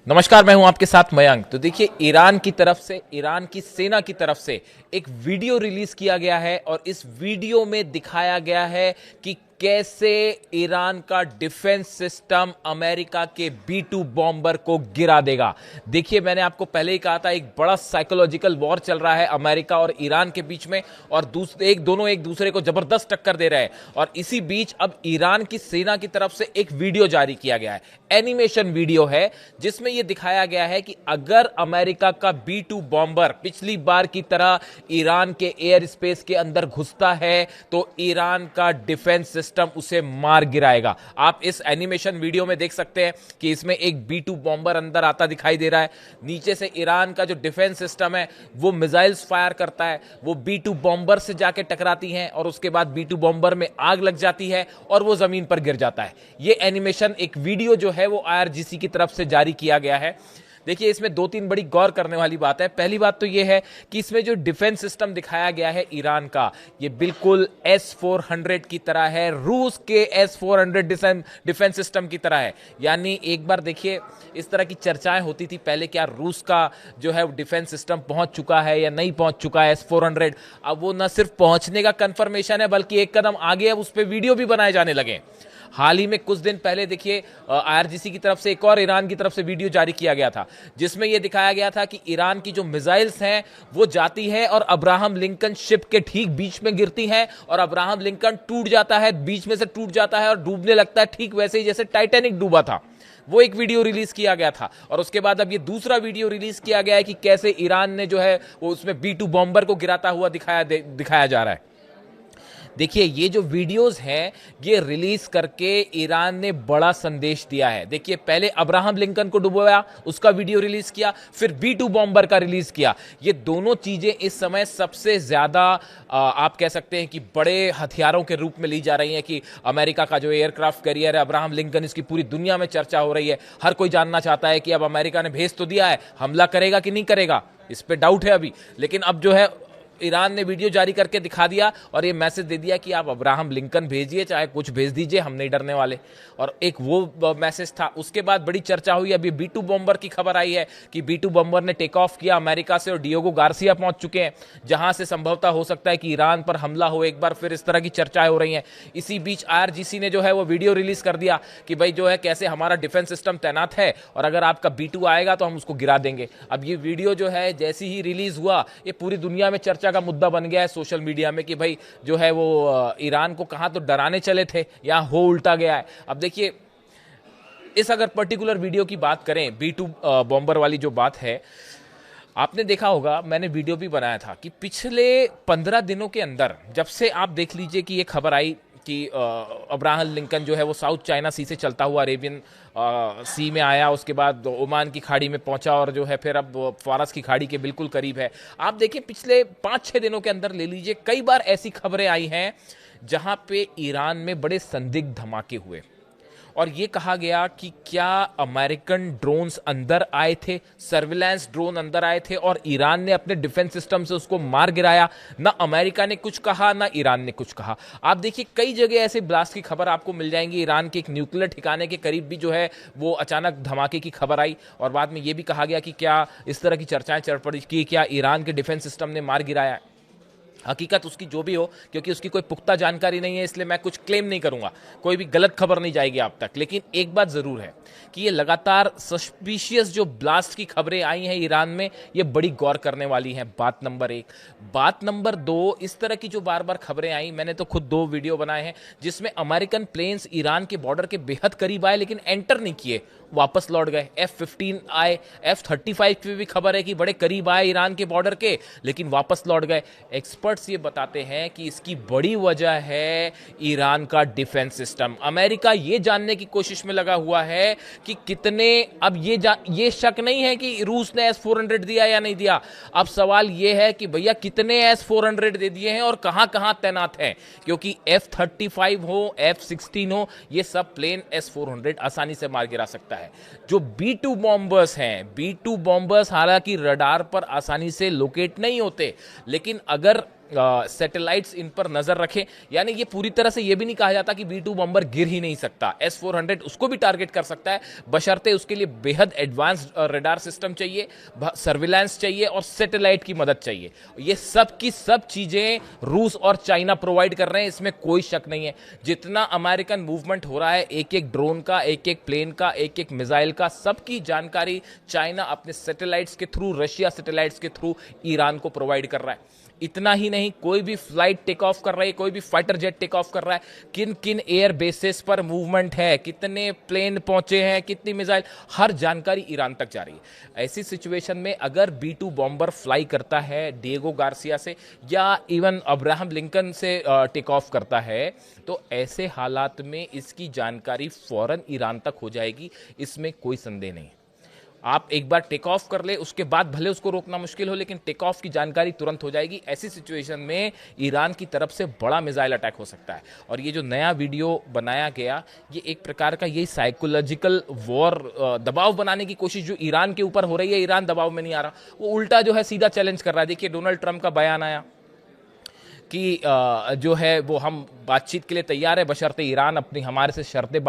नमस्कार, मैं हूं आपके साथ मयंक। तो देखिए, ईरान की तरफ से, ईरान की सेना की तरफ से एक वीडियो रिलीज किया गया है और इस वीडियो में दिखाया गया है कि कैसे ईरान का डिफेंस सिस्टम अमेरिका के B-2 बॉम्बर को गिरा देगा। देखिए, मैंने आपको पहले ही कहा था, एक बड़ा साइकोलॉजिकल वॉर चल रहा है अमेरिका और ईरान के बीच में, और दोनों एक दूसरे को जबरदस्त टक्कर दे रहे हैं। और इसी बीच अब ईरान की सेना की तरफ से एक वीडियो जारी किया गया है, एनिमेशन वीडियो है, जिसमें यह दिखाया गया है कि अगर अमेरिका का B-2 बॉम्बर पिछली बार की तरह ईरान के एयर स्पेस के अंदर घुसता है तो ईरान का डिफेंस सिस्टम उसे मार गिराएगा। आप इस एनिमेशन वीडियो में देख सकते हैं कि इसमें एक B-2 बॉम्बर अंदर आता दिखाई दे रहा है। नीचे से ईरान का जो डिफेंस सिस्टम है वो मिसाइल्स फायर करता है, वो B-2 बॉम्बर से जाके टकराती हैं और उसके बाद B-2 बॉम्बर में आग लग जाती है और वो जमीन पर गिर जाता है। ये एनिमेशन, एक वीडियो जो है वो IRGC की तरफ से जारी किया गया है। देखिए, इसमें दो तीन बड़ी गौर करने वाली बात है। पहली बात तो यह है कि इसमें जो डिफेंस सिस्टम दिखाया गया है ईरान का, ये बिल्कुल S-400 की तरह है, रूस के S-400 डिफेंस सिस्टम की तरह है। यानी एक बार देखिए, इस तरह की चर्चाएं होती थी पहले, क्या रूस का जो है डिफेंस सिस्टम पहुंच चुका है या नहीं पहुंच चुका है S-400। अब वो न सिर्फ पहुंचने का कंफर्मेशन है, बल्कि एक कदम आगे अब उस पर वीडियो भी बनाए जाने लगे। हाल ही में कुछ दिन पहले देखिए, IRGC की तरफ से एक और ईरान की तरफ से वीडियो जारी किया गया था, जिसमें यह दिखाया गया था कि ईरान की जो मिसाइल्स हैं वो जाती है और अब्राहम लिंकन शिप के ठीक बीच में गिरती हैं और अब्राहम लिंकन टूट जाता है, बीच में से टूट जाता है और डूबने लगता है, ठीक वैसे ही जैसे टाइटैनिक डूबा था। वो एक वीडियो रिलीज किया गया था और उसके बाद अब ये दूसरा वीडियो रिलीज किया गया है कि कैसे ईरान ने जो है वो उसमें B-2 बॉम्बर को गिराता हुआ दिखाया जा रहा है। देखिए, ये जो वीडियोस हैं ये रिलीज करके ईरान ने बड़ा संदेश दिया है। देखिए, पहले अब्राहम लिंकन को डुबोया, उसका वीडियो रिलीज किया, फिर B-2 बॉम्बर का रिलीज किया। ये दोनों चीजें इस समय सबसे ज्यादा आप कह सकते हैं कि बड़े हथियारों के रूप में ली जा रही हैं कि अमेरिका का जो एयरक्राफ्ट कैरियर है अब्राहम लिंकन, इसकी पूरी दुनिया में चर्चा हो रही है। हर कोई जानना चाहता है कि अब अमेरिका ने भेज तो दिया है, हमला करेगा कि नहीं करेगा, इस पे डाउट है अभी। लेकिन अब जो है ईरान ने वीडियो जारी करके दिखा दिया और ये मैसेज दे दिया कि आप अब्राहम लिंकन भेजिए, चाहे कुछ भेज दीजिए, हम नहीं डरने वाले। और एक वो मैसेज था। उसके बाद बड़ी चर्चा हुई, अभी B-2 बॉम्बर की खबर आई है कि B-2 बॉम्बर ने टेक ऑफ किया अमेरिका से और डिएगो गार्सिया पहुंच चुके हैं, जहां से संभवतः हो सकता है कि ईरान पर हमला हो एक बार फिर। इस तरह की चर्चाएं हो रही हैं। इसी बीच IRGC ने जो है वो वीडियो रिलीज कर दिया कि भाई जो है कैसे हमारा डिफेंस सिस्टम तैनात है और अगर आपका B-2 आएगा तो हम उसको गिरा देंगे। अब ये वीडियो जो है जैसी ही रिलीज हुआ, ये पूरी दुनिया में चर्चा का मुद्दा बन गया है सोशल मीडिया में कि भाई जो है वो ईरान को कहां तो डराने चले थे, यहां हो उल्टा गया है। अब देखिए, इस अगर पर्टिकुलर वीडियो की बात करें, B-2 बॉम्बर वाली जो बात है, आपने देखा होगा, मैंने वीडियो भी बनाया था कि पिछले 15 दिनों के अंदर, जब से आप देख लीजिए कि ये खबर आई कि अब्राहम लिंकन जो है वो साउथ चाइना सी से चलता हुआ अरेबियन सी में आया, उसके बाद ओमान की खाड़ी में पहुंचा और जो है फिर अब फारस की खाड़ी के बिल्कुल करीब है। आप देखिए, पिछले 5-6 दिनों के अंदर ले लीजिए, कई बार ऐसी खबरें आई हैं जहां पे ईरान में बड़े संदिग्ध धमाके हुए और ये कहा गया कि क्या अमेरिकन ड्रोन्स अंदर आए थे, सर्विलांस ड्रोन अंदर आए थे और ईरान ने अपने डिफेंस सिस्टम से उसको मार गिराया। ना अमेरिका ने कुछ कहा, ना ईरान ने कुछ कहा। आप देखिए, कई जगह ऐसे ब्लास्ट की खबर आपको मिल जाएंगी। ईरान के एक न्यूक्लियर ठिकाने के करीब भी जो है वो अचानक धमाके की खबर आई और बाद में ये भी कहा गया कि क्या इस तरह की चर्चाएं चल पड़ी कि क्या ईरान के डिफेंस सिस्टम ने मार गिराया। हकीकत उसकी जो भी हो, क्योंकि उसकी कोई पुख्ता जानकारी नहीं है, इसलिए मैं कुछ क्लेम नहीं करूंगा, कोई भी गलत खबर नहीं जाएगी आप तक। लेकिन एक बात जरूर है कि ये लगातार सस्पिशियस जो ब्लास्ट की खबरें आई हैं ईरान में, ये बड़ी गौर करने वाली हैं। बात नंबर 1। बात नंबर 2, इस तरह की जो बार बार खबरें आई, मैंने तो खुद 2 वीडियो बनाए हैं जिसमें अमेरिकन प्लेन्स ईरान के बॉर्डर के बेहद करीब आए लेकिन एंटर नहीं किए, वापस लौट गए। F-15 आए, F-35 की भी खबर है कि बड़े करीब आए ईरान के बॉर्डर के लेकिन वापस लौट गए। एक्सपर्ट्स ये बताते हैं कि इसकी बड़ी वजह है ईरान का डिफेंस सिस्टम। अमेरिका ये जानने की कोशिश में लगा हुआ है कि कितने, अब ये शक नहीं है कि रूस ने S-400 दिया या नहीं दिया, अब सवाल ये है कि भैया कितने S-400 दे दिए हैं और कहां कहां तैनात हैं, क्योंकि F-35 हो, F-16 हो, ये सब प्लेन S-400 आसानी से मार गिरा सकता है। जो B-2 बॉम्बर्स हैं, B-2 बॉम्बर्स हालांकि रडार पर आसानी से लोकेट नहीं होते, लेकिन अगर सैटेलाइट्स इन पर नजर रखें। यानी ये पूरी तरह से ये भी नहीं कहा जाता कि B-2 बॉम्बर गिर ही नहीं सकता, S-400 उसको भी टारगेट कर सकता है, बशर्ते उसके लिए बेहद एडवांस्ड रडार सिस्टम चाहिए, सर्विलांस चाहिए और सैटेलाइट की मदद चाहिए। ये सब की सब चीजें रूस और चाइना प्रोवाइड कर रहे हैं, इसमें कोई शक नहीं है। जितना अमेरिकन मूवमेंट हो रहा है, एक एक ड्रोन का, एक एक प्लेन का, एक एक मिसाइल का, सबकी जानकारी चाइना अपने सैटेलाइट्स के थ्रू, रशिया सैटेलाइट्स के थ्रू ईरान को प्रोवाइड कर रहा है। इतना ही नहीं, कोई भी फ्लाइट टेक ऑफ कर रही है, कोई भी फाइटर जेट टेक ऑफ कर रहा है, किन किन एयर बेसिस पर मूवमेंट है, कितने प्लेन पहुंचे हैं, कितनी मिसाइल, हर जानकारी ईरान तक जा रही है। ऐसी सिचुएशन में अगर B-2 बॉम्बर फ्लाई करता है डिएगो गार्सिया से या इवन अब्राहम लिंकन से टेक ऑफ करता है, तो ऐसे हालात में इसकी जानकारी फौरन ईरान तक हो जाएगी, इसमें कोई संदेह नहीं। आप एक बार टेक ऑफ कर ले, उसके बाद भले उसको रोकना मुश्किल हो, लेकिन टेक ऑफ की जानकारी तुरंत हो जाएगी। ऐसी सिचुएशन में ईरान की तरफ से बड़ा मिसाइल अटैक हो सकता है। और ये जो नया वीडियो बनाया गया, ये एक प्रकार का यही साइकोलॉजिकल वॉर, दबाव बनाने की कोशिश जो ईरान के ऊपर हो रही है। ईरान दबाव में नहीं आ रहा, वो उल्टा जो है सीधा चैलेंज कर रहा है। देखिए डोनाल्ड ट्रंप का बयान आया कि जो है वो हम बातचीत के लिए तैयार है, बशर्ते ईरान अपनी हमारे से शर्तें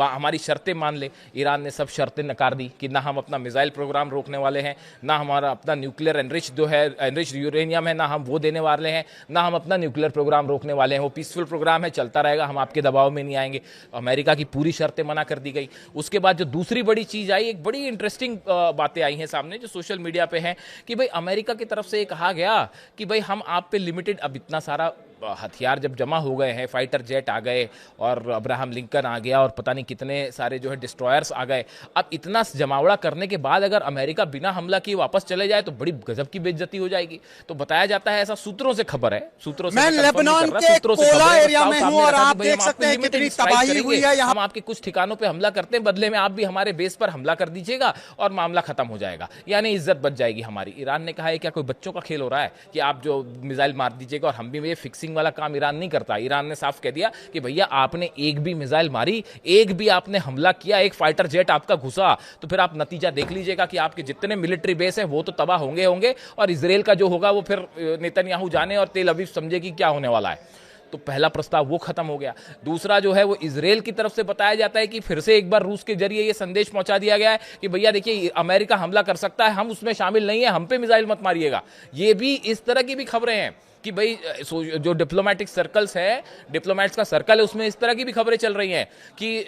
हमारी शर्तें मान ले। ईरान ने सब शर्तें नकार दी कि ना हम अपना मिसाइल प्रोग्राम रोकने वाले हैं, ना हमारा अपना न्यूक्लियर एनरिच जो है, एनरिच यूरेनियम है, ना हम वो देने वाले हैं, ना हम अपना न्यूक्लियर प्रोग्राम रोकने वाले हैं। वो पीसफुल प्रोग्राम है, चलता रहेगा, हम आपके दबाव में नहीं आएंगे। अमेरिका की पूरी शर्तें मना कर दी गई। उसके बाद जो दूसरी बड़ी चीज़ आई, एक बड़ी इंटरेस्टिंग बातें आई हैं सामने जो सोशल मीडिया पे हैं, कि भाई अमेरिका की तरफ से ये कहा गया कि भाई हम आप पे लिमिटेड, अब इतना सारा हथियार जब जमा हो गए हैं, फाइटर जेट आ गए और अब्राहम लिंकन आ गया और पता नहीं कितने सारे जो है डिस्ट्रॉयर्स आ गए, अब इतना जमावड़ा करने के बाद अगर अमेरिका बिना हमला किए वापस चले जाए तो बड़ी गजब की बेइज्जती हो जाएगी। तो बताया जाता है, ऐसा सूत्रों से खबर है, सूत्रों से मैं लेबनान के कोला एरिया में हूं और आप देख सकते हैं कितनी तबाही हुई है। हम आपके कुछ ठिकानों पे हमला करते हैं, बदले में आप भी हमारे बेस पर हमला कर दीजिएगा और मामला खत्म हो जाएगा, यानी इज्जत बच जाएगी हमारी। ईरान ने कहा है क्या कोई बच्चों का खेल हो रहा है कि आप जो मिसाइल मार दीजिएगा और हम भी, ये फिक्सिंग वाला काम ईरान नहीं करता। ईरान ने साफ कह दिया कि भैया आपने एक भी मिसाइल मारी, एक भी आपने हमला किया, एक फाइटर जेट आपका घुसा, तो फिर आप नतीजा देख लीजिएगा कि आपके जितने मिलिट्री बेस हैं वो तो तबाह होंगे और इजराइल का जो होगा वो फिर नेतन्याहू जाने और तेल अवीव समझे कि क्या होने वाला है। तो पहला प्रस्ताव वो खत्म हो गया। दूसरा जो है वो इजराइल की तरफ से बताया जाता है कि फिर से एक बार रूस के जरिए ये संदेश पहुंचा दिया गया है कि भैया देखिए अमेरिका हमला कर सकता है, हम उसमें शामिल नहीं है, हम पे मिसाइल मत मारिएगा। ये भी, इस तरह की भी खबरें हैं कि भाई जो डिप्लोमेटिक सर्कल्स है, डिप्लोमेट्स का सर्कल है, उसमें इस तरह की भी खबरें चल रही हैं कि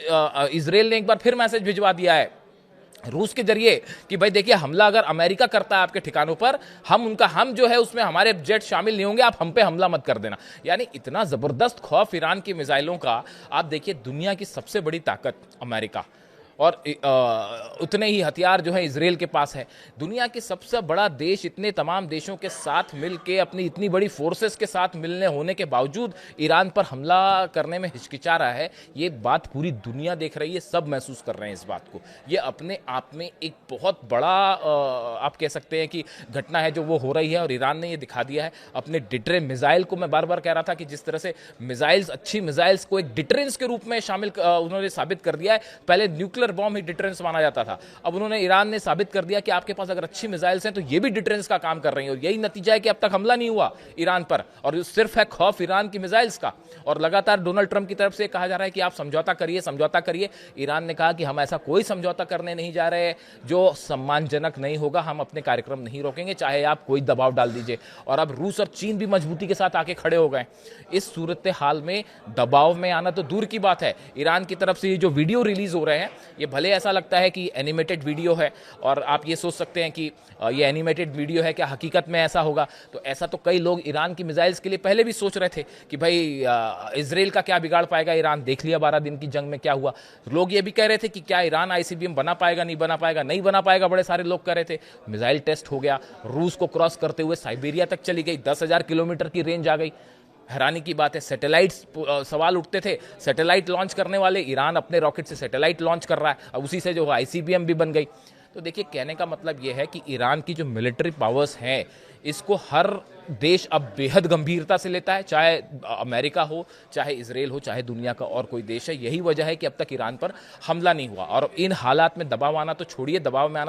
इजराइल ने एक बार फिर मैसेज भिजवा दिया है रूस के जरिए कि भाई देखिए हमला अगर अमेरिका करता है आपके ठिकानों पर, हम जो है उसमें हमारे जेट शामिल नहीं होंगे, आप हम पे हमला मत कर देना। यानी इतना जबरदस्त खौफ ईरान की मिसाइलों का। आप देखिए दुनिया की सबसे बड़ी ताकत अमेरिका, और उतने ही हथियार जो है इजराइल के पास है। दुनिया के सबसे बड़ा देश इतने तमाम देशों के साथ मिलके, अपनी इतनी बड़ी फोर्सेस के साथ मिलने होने के बावजूद ईरान पर हमला करने में हिचकिचा रहा है। ये बात पूरी दुनिया देख रही है, सब महसूस कर रहे हैं इस बात को। ये अपने आप में एक बहुत बड़ा आप कह सकते हैं कि घटना है जो वो हो रही है, और ईरान ने ये दिखा दिया है अपने डिटरे मिसाइल को। मैं बार बार कह रहा था कि जिस तरह से मिसाइल्स, अच्छी मिसाइल्स को एक डिटरेंस के रूप में शामिल उन्होंने साबित कर दिया है। पहले न्यूक्लियर बॉम्ब ही डिटरेंस माना जाता था, अब उन्होंने, ईरान ने साबित कर दिया कि आपके पास अगर अच्छी मिसाइल्स हैं तो ये भी डिटरेंस का काम कर रही हैं। और यही नतीजा है कि अब तक हमला नहीं हुआ ईरान पर, और सिर्फ है खौफ ईरान की मिसाइल्स का। और लगातार डोनाल्ड ट्रंप की तरफ से कहा जा रहा है कि आप समझौता करिए, समझौता करिए। ईरान ने कहा कि हम ऐसा कोई समझौता करने नहीं जा रहे जो सम्मानजनक नहीं होगा, हम अपने कार्यक्रम नहीं रोकेंगे, चाहे आप कोई दबाव डाल दीजिए। और अब रूस और चीन भी मजबूती के साथ आके खड़े हो गए। इस सूरत हाल में दबाव में आना तो दूर की बात है, ईरान की तरफ से ये जो वीडियो रिलीज हो रहे हैं, ये भले ऐसा लगता है कि एनिमेटेड वीडियो है, और आप ये सोच सकते हैं कि ये एनिमेटेड वीडियो है, क्या हकीकत में ऐसा होगा? तो ऐसा तो कई लोग ईरान की मिसाइल्स के लिए पहले भी सोच रहे थे कि भाई इजराइल का क्या बिगाड़ पाएगा ईरान, देख लिया 12 दिन की जंग में क्या हुआ। लोग ये भी कह रहे थे कि क्या ईरान आईसीबीएम बना पाएगा, नहीं बना पाएगा, नहीं बना पाएगा, बड़े सारे लोग कह रहे थे। मिसाइल टेस्ट हो गया, रूस को क्रॉस करते हुए साइबेरिया तक चली गई, 10,000 किलोमीटर की रेंज आ गई। हैरानी की बात है, सैटेलाइट्स, सवाल उठते थे, सैटेलाइट लॉन्च करने वाले, ईरान अपने रॉकेट से सैटेलाइट लॉन्च कर रहा है, अब उसी से जो आईसीबीएम भी बन गई। तो देखिए कहने का मतलब यह है कि ईरान की जो मिलिट्री पावर्स हैं, इसको हर देश अब बेहद गंभीरता से लेता है, चाहे अमेरिका हो, चाहे इजराइल हो, चाहे दुनिया का और कोई देश है। यही वजह है कि अब तक ईरान पर हमला नहीं हुआ। और इन हालात में दबाव में आना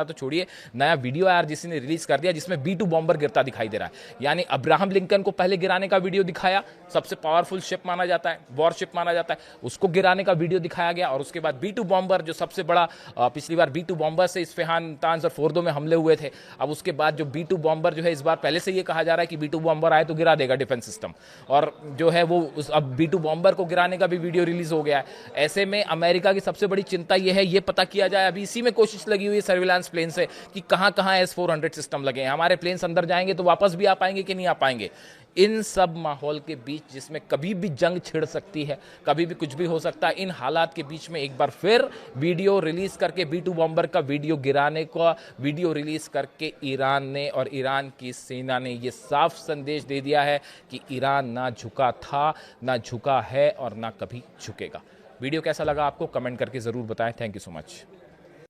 तो छोड़िए, नया वीडियो आया जिसने रिलीज कर दिया जिसमें B2 बॉम्बर गिरता दिखाई दे रहा है। यानी अब्राहम लिंकन को पहले गिराने का वीडियो दिखाया, सबसे पावरफुल शिप माना जाता है, वॉरशिप माना जाता है, उसको गिराने का वीडियो दिखाया गया। और उसके बाद B2 बॉम्बर जो सबसे बड़ा, पिछली बार B2 बॉम्बर से इस्फहान, तांज और फोर्दो में हमले हुए थे। अब उसके बाद जो B2 बॉम्बर जो है, इस बार पहले से ये कहा जा रहा है कि B2 बॉम्बर आए तो गिरा देगा डिफेंस सिस्टम, और जो है वो अब B2 बॉम्बर को गिराने का भी वीडियो रिलीज हो गया है। ऐसे में अमेरिका की सबसे बड़ी चिंता ये है, ये पता किया जाए, अभी इसी में कोशिश लगी हुई है सर्विलांस प्लेन से, कि कहां कहां S-400 सिस्टम लगे हैं, हमारे प्लेन्स अंदर जाएंगे तो वापस भी आ पाएंगे कि नहीं आ पाएंगे। इन सब माहौल के बीच, जिसमें कभी भी जंग छिड़ सकती है, कभी भी कुछ भी हो सकता है, इन हालात के बीच में एक बार फिर वीडियो रिलीज करके B2 बॉम्बर का वीडियो गिराने का वीडियो रिलीज करके ईरान ने और ईरान की सेना ने ये साफ संदेश दे दिया है कि ईरान ना झुका था, ना झुका है और ना कभी झुकेगा। वीडियो कैसा लगा आपको कमेंट करके जरूर बताएं। Thank you so much.